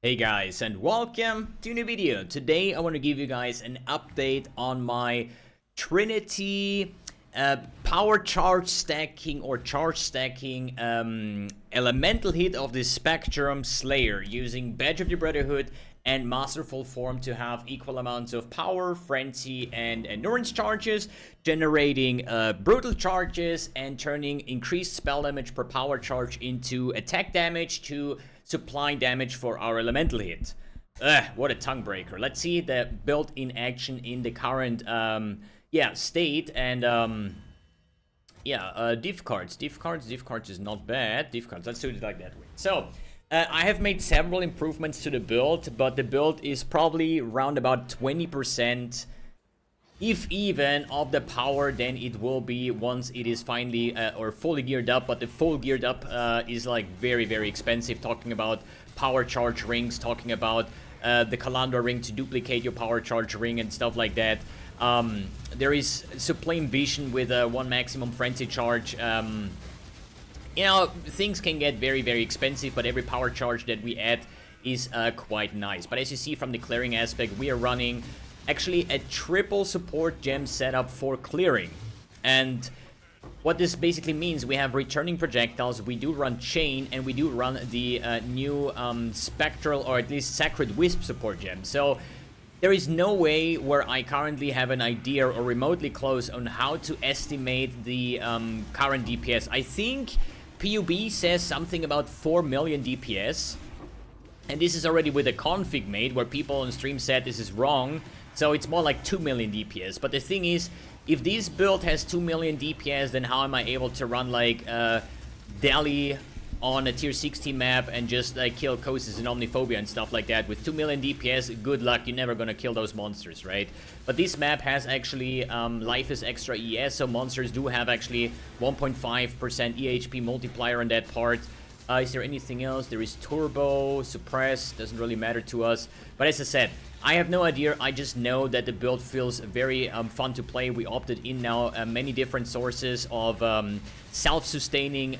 Hey guys, and welcome to a new video. Today I want to give you guys an update on my Trinity power charge stacking or charge stacking elemental hit of the Spectrum Slayer using Badge of the Brotherhood and Masterful Form to have equal amounts of power, frenzy, and endurance charges, generating brutal charges and turning increased spell damage per power charge into attack damage to supply damage for our elemental hit. What a tongue breaker. Let's see the build in action in the current state. And diff cards is not bad. Diff cards, let's do it like that way. So I have made several improvements to the build, but the build is probably around about 20%, if even, of the power than it will be once it is finally or fully geared up. But the full geared up is like very, very expensive. Talking about power charge rings, talking about the Calandra ring to duplicate your power charge ring and stuff like that. There is Supreme Vision with one maximum frenzy charge. You know, things can get very, very expensive, but every power charge that we add is quite nice. But as you see from the clearing aspect, we are running actually a triple support gem setup for clearing. And what this basically means, we have returning projectiles, we do run chain, and we do run the new spectral, or at least sacred wisp support gem. So there is no way where I currently have an idea or remotely close on how to estimate the current DPS. I think PUB says something about 4 million DPS, and this is already with a config made where people on stream said this is wrong, so it's more like 2 million DPS. But the thing is, if this build has 2 million DPS, then how am I able to run like Delhi on a tier 16 map and just like kill Kosis and Omniphobia and stuff like that? With 2 million DPS, good luck, you're never gonna kill those monsters, right? But this map has actually life is extra ES, so monsters do have actually 1.5% EHP multiplier on that part. Is there anything else? There is Turbo, Suppress, doesn't really matter to us. But as I said, I have no idea. I just know that the build feels very fun to play. We opted in now many different sources of self-sustaining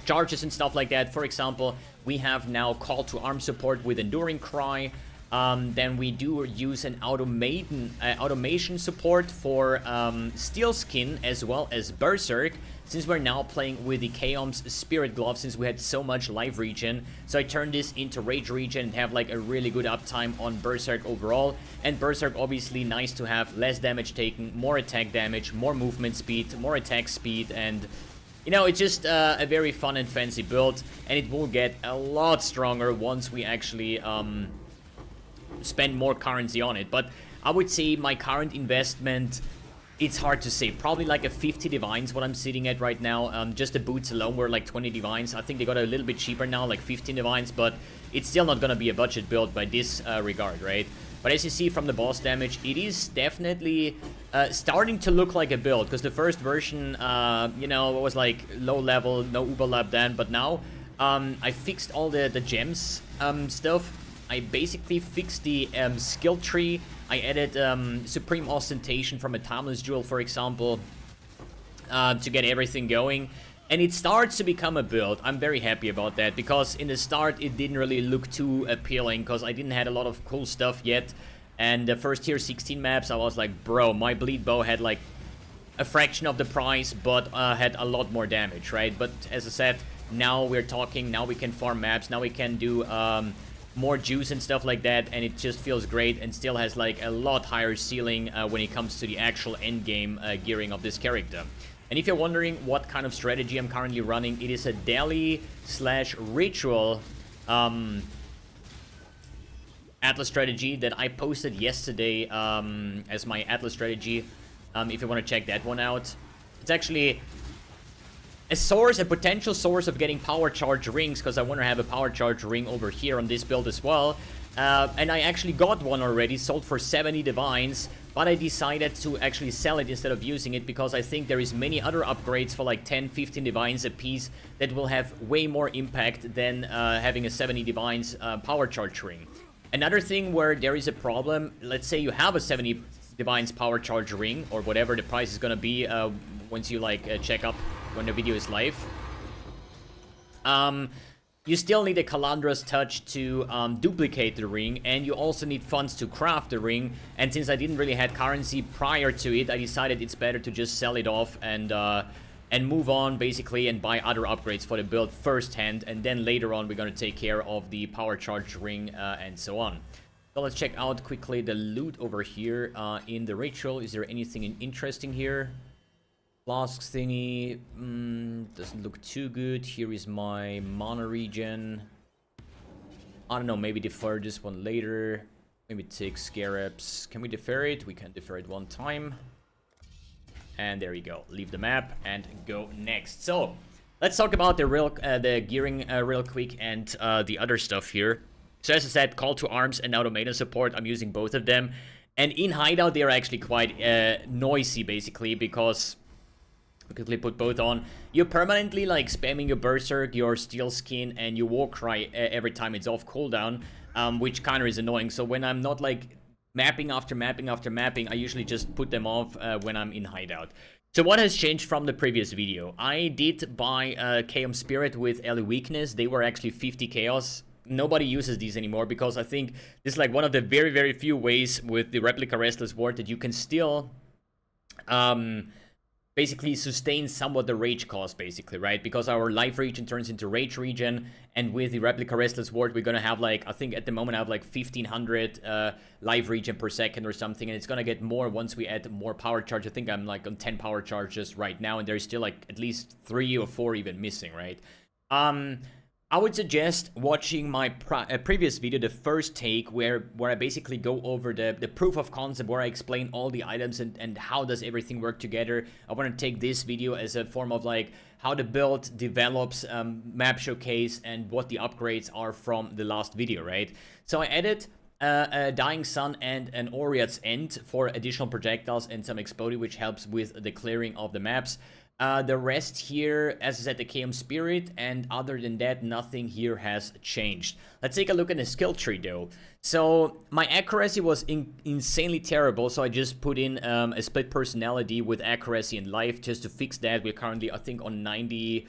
charges and stuff like that. For example, we have now Call to Arm support with Enduring Cry. Then we do use an automation support for Steel Skin as well as Berserk, since we're now playing with the Chaos Spirit Glove, since we had so much life regen. So I turned this into Rage Regen and have like a really good uptime on Berserk overall. And Berserk, obviously nice to have, less damage taken, more attack damage, more movement speed, more attack speed, and you know, it's just a very fun and fancy build, and it will get a lot stronger once we actually spend more currency on it. But I would say my current investment, it's hard to say, probably like a 50 divines what I'm sitting at right now. Just the boots alone were like 20 divines. I think they got a little bit cheaper now, like 15 divines, but it's still not gonna be a budget build by this regard, right? But as you see from the boss damage, it is definitely starting to look like a build, because the first version, you know, was like low level, no Uberlap then, but now I fixed all the gems stuff. I basically fixed the skill tree. I added Supreme Ostentation from a Timeless Jewel, for example, to get everything going. And it starts to become a build. I'm very happy about that, because in the start it didn't really look too appealing, because I didn't have a lot of cool stuff yet. And the first tier 16 maps, I was like, bro, my bleed bow had like a fraction of the price, but had a lot more damage, right? But as I said, now we're talking, now we can farm maps, now we can do more juice and stuff like that, and it just feels great and still has like a lot higher ceiling when it comes to the actual end game gearing of this character. And if you're wondering what kind of strategy I'm currently running, it is a daily / ritual Atlas strategy that I posted yesterday as my Atlas strategy. If you want to check that one out, it's actually a potential source of getting power charge rings, because I want to have a power charge ring over here on this build as well. And I actually got one already, sold for 70 divines, but I decided to actually sell it instead of using it, because I think there is many other upgrades for like 10-15 divines a piece that will have way more impact than having a 70 divines power charge ring. Another thing where there is a problem, let's say you have a 70 divines power charge ring, or whatever the price is gonna be once you like check up when the video is live. You still need a Calandra's touch to duplicate the ring, and you also need funds to craft the ring. And since I didn't really have currency prior to it, I decided it's better to just sell it off and move on, basically, and buy other upgrades for the build firsthand. And then later on, we're going to take care of the power charge ring and so on. So let's check out quickly the loot over here in the ritual. Is there anything interesting here? Flasks thingy doesn't look too good. Here is my mana regen. I don't know, maybe defer this one later. Maybe take scarabs. Can we defer it? We can defer it one time. And there you go. Leave the map and go next. So let's talk about the gearing real quick and the other stuff here. So as I said, call to arms and automaton support. I'm using both of them. And in hideout, they are actually quite noisy, basically, because quickly put both on. You're permanently like spamming your berserk, your steel skin, and your war cry every time it's off cooldown, which kind of is annoying. So when I'm not like mapping after mapping after mapping, I usually just put them off when I'm in hideout. So what has changed from the previous video? I did buy Chaos Spirit with Ellie Weakness. They were actually 50 Chaos. Nobody uses these anymore because I think this is like one of the very, very few ways with the Replica Restless Ward that you can still basically sustain somewhat the rage cost, basically, right? Because our life regen turns into rage regen, and with the Replica Restless Ward, we're gonna have like, I think at the moment I have like 1500 life regen per second or something, and it's gonna get more once we add more power charge. I think I'm like on 10 power charges right now, and there's still like at least 3 or 4 even missing, right? I would suggest watching my previous video, the first take, where I basically go over the proof of concept, where I explain all the items and how does everything work together. I want to take this video as a form of like how the build develops, map showcase, and what the upgrades are from the last video, right? So I added a Dying Sun and an Oriat's End for additional projectiles and some exploding, which helps with the clearing of the maps. The rest here, as I said, the KM Spirit, and other than that, nothing here has changed. Let's take a look at the skill tree, though. So, my accuracy was insanely terrible, so I just put in a split personality with accuracy and life just to fix that. We're currently, I think, on 95%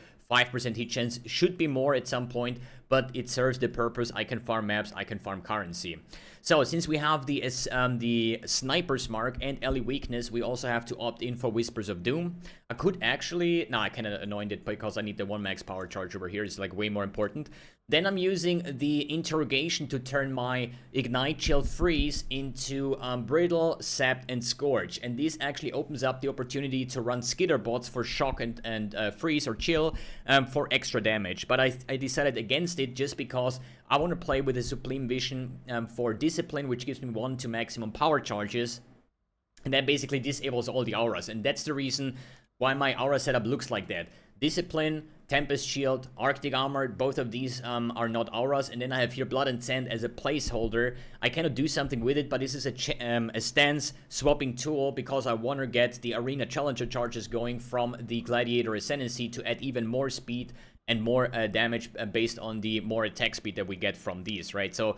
hit chance. Should be more at some point, but it serves the purpose. I can farm maps, I can farm currency. So, since we have the Sniper's Mark and Ellie Weakness, we also have to opt in for Whispers of Doom. I could actually... No, I cannot anoint it because I need the 1 max power charge over here. It's like way more important. Then I'm using the Interrogation to turn my Ignite, Chill, Freeze into Brittle, Sap, and Scourge. And this actually opens up the opportunity to run Skitter bots for Shock and Freeze or Chill for extra damage. But I decided against it just because I want to play with the Supreme Vision for Discipline, which gives me 1 to maximum power charges. And that basically disables all the auras. And that's the reason why my aura setup looks like that. Discipline, Tempest Shield, Arctic Armor, both of these are not auras. And then I have here Blood and Sand as a placeholder. I cannot do something with it, but this is a stance swapping tool because I want to get the Arena Challenger charges going from the Gladiator Ascendancy to add even more speed and more damage based on the more attack speed that we get from these, right? So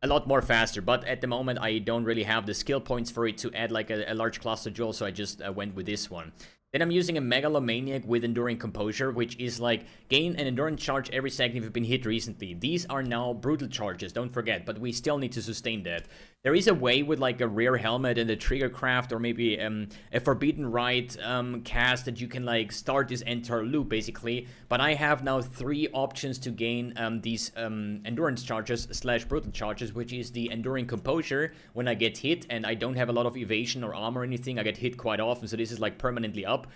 a lot more faster, but at the moment I don't really have the skill points for it to add like a large cluster jewel, so I just went with this one. Then I'm using a Megalomaniac with Enduring Composure, which is like gain an endurance charge every second if you've been hit recently. These are now brutal charges, don't forget, but we still need to sustain that. There is a way with like a rare helmet and a trigger craft or maybe a Forbidden Rite cast that you can like start this entire loop basically, but I have now 3 options to gain these endurance charges / brutal charges, which is the Enduring Composure when I get hit and I don't have a lot of evasion or armor or anything. I get hit quite often, so this is like permanently up.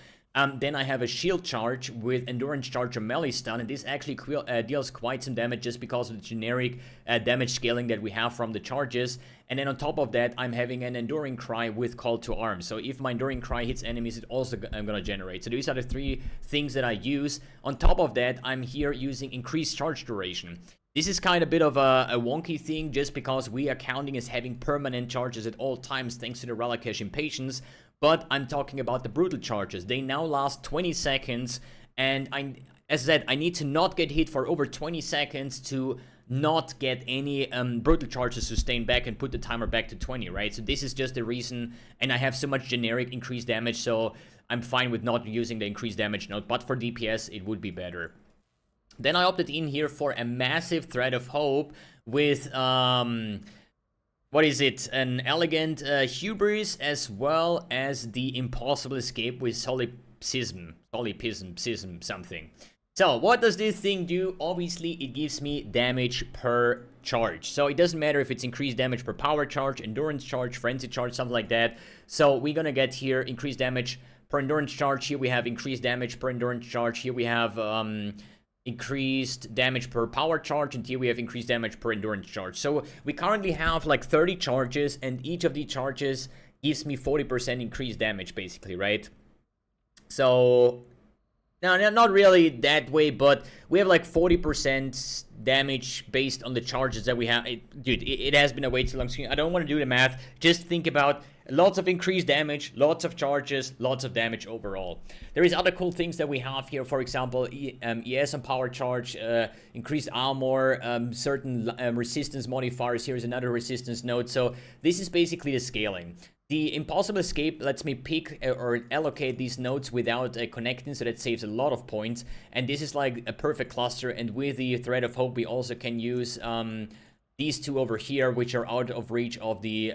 Then I have a shield charge with endurance charge or melee stun, and this actually deals quite some damage just because of the generic damage scaling that we have from the charges. And then on top of that, I'm having an enduring cry with call to arms. So if my enduring cry hits enemies, it also I'm gonna generate. So these are the 3 things that I use. On top of that, I'm here using increased charge duration. This is kind of a bit of a wonky thing just because we are counting as having permanent charges at all times thanks to the Ralakesh Impatience. But I'm talking about the brutal charges. They now last 20 seconds, and as I said, I need to not get hit for over 20 seconds to not get any brutal charges sustained back and put the timer back to 20, right? So this is just the reason, and I have so much generic increased damage, so I'm fine with not using the increased damage note, but for DPS, it would be better. Then I opted in here for a massive Thread of Hope with, what is it? An Elegant Hubris, as well as the Impossible Escape with Solipsism, something. So, what does this thing do? Obviously, it gives me damage per charge. So, it doesn't matter if it's increased damage per power charge, endurance charge, frenzy charge, something like that. So, we're gonna get here increased damage per endurance charge. Here we have increased damage per endurance charge. Here we have increased damage per power charge, and here we have increased damage per endurance charge. So we currently have like 30 charges, and each of these charges gives me 40% increased damage, basically, right? So no, not really that way, but we have like 40% damage based on the charges that we have. Dude, it has been a way too long screen. I don't want to do the math. Just think about lots of increased damage, lots of charges, lots of damage overall. There is other cool things that we have here. For example, ES on power charge, increased armor, certain resistance modifiers. Here's another resistance node. So this is basically the scaling. The Impossible Escape lets me pick or allocate these nodes without connecting, so that saves a lot of points. And this is like a perfect cluster. And with the Thread of Hope, we also can use these two over here, which are out of reach of the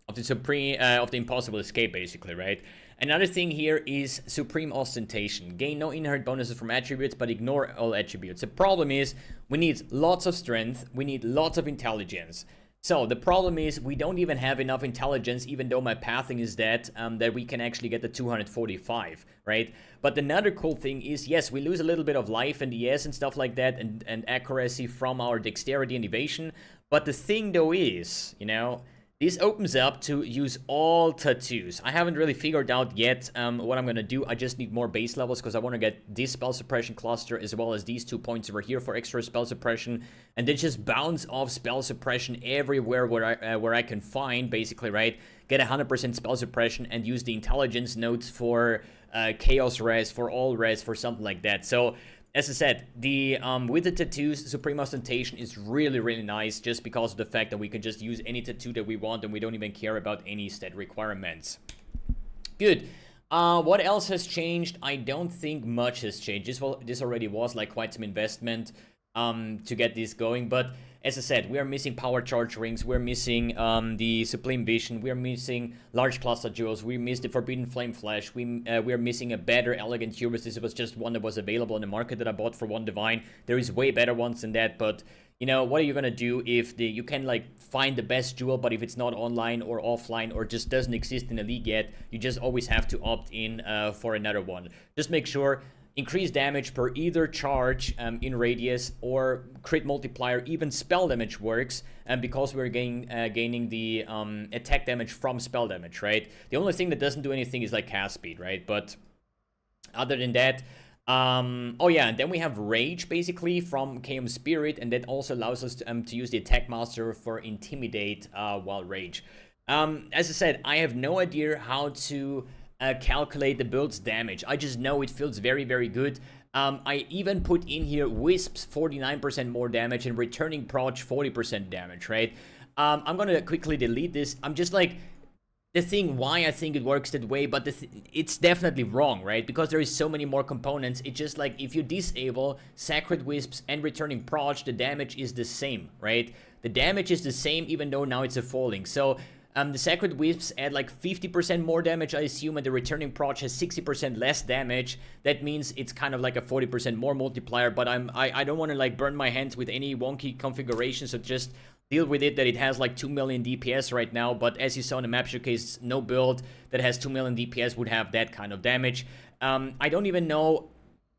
Impossible Escape, basically, right? Another thing here is Supreme Ostentation. Gain no inherent bonuses from attributes, but ignore all attributes. The problem is we need lots of strength, we need lots of intelligence. So the problem is we don't even have enough intelligence, even though my pathing is that we can actually get the 245, right? But another cool thing is, yes, we lose a little bit of life and ES and stuff like that, and accuracy from our dexterity and evasion. But the thing though is, you know, this opens up to use all tattoos. I haven't really figured out yet what I'm going to do. I just need more base levels because I want to get this spell suppression cluster as well as these 2 points over here for extra spell suppression. And then just bounce off spell suppression everywhere where I can find, basically, right? Get 100% spell suppression and use the intelligence nodes for chaos res, for all res, for something like that. So as I said, the with the tattoos, Supreme Ostentation is really, really nice just because of the fact that we can just use any tattoo that we want and we don't even care about any stat requirements. Good. What else has changed? I don't think much has changed. This already was like quite some investment to get this going, but as I said, we are missing power charge rings, we're missing the Supreme Vision, we're missing large cluster jewels, we missed the Forbidden Flame Flash, we're missing a better Elegant Hubris. This was just one that was available on the market that I bought for 1 divine. There is way better ones than that, but you know, what are you gonna do if you can like find the best jewel, but if it's not online or offline or just doesn't exist in the league yet, you just always have to opt in for another one. Just make sure increased damage per either charge in radius or crit multiplier, even spell damage works, and because we're gaining the attack damage from spell damage, right? The only thing that doesn't do anything is like cast speed, right? But other than that, oh yeah, and then we have Rage basically from KM Spirit, and that also allows us to use the Attack Master for Intimidate while Rage. As I said, I have no idea how to calculate the build's damage. I just know it feels very, very good. I even put in here Wisps 49% more damage and Returning Proc 40% damage, right? I'm gonna quickly delete this. I'm just like, the thing why I think it works that way, but it's definitely wrong, right? Because there is so many more components. It's just like if you disable Sacred Wisps and Returning Proc, the damage is the same, right? The damage is the same even though now it's a falling. So the Sacred Wisps add like 50% more damage, I assume, and the Returning Proc has 60% less damage. That means it's kind of like a 40% more multiplier, but I don't want to like burn my hands with any wonky configuration, so just deal with it that it has like 2 million DPS right now, but as you saw in the map showcase, no build that has 2 million DPS would have that kind of damage. I don't even know.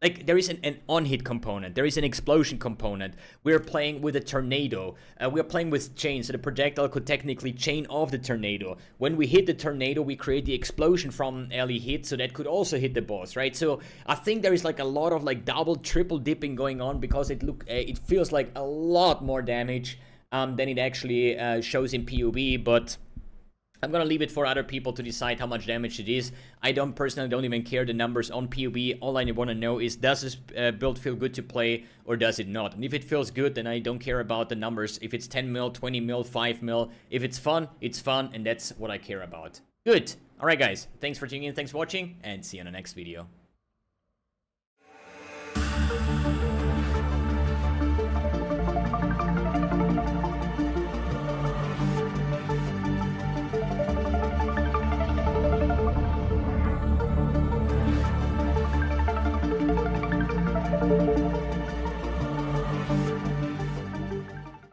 Like, there is an on-hit component, there is an explosion component, we're playing with a tornado, we're playing with chain, so the projectile could technically chain off the tornado. When we hit the tornado, we create the explosion from early hit, so that could also hit the boss, right? So I think there is like a lot of like double, triple dipping going on, because it feels like a lot more damage than it actually shows in PoB, but I'm gonna leave it for other people to decide how much damage it is. I personally don't even care the numbers on PoB. All I want to know is, does this build feel good to play or does it not? And if it feels good, then I don't care about the numbers. If it's 10 mil, 20 mil, 5 mil. If it's fun, and that's what I care about. Good. Alright guys, thanks for tuning in, thanks for watching, and see you in the next video.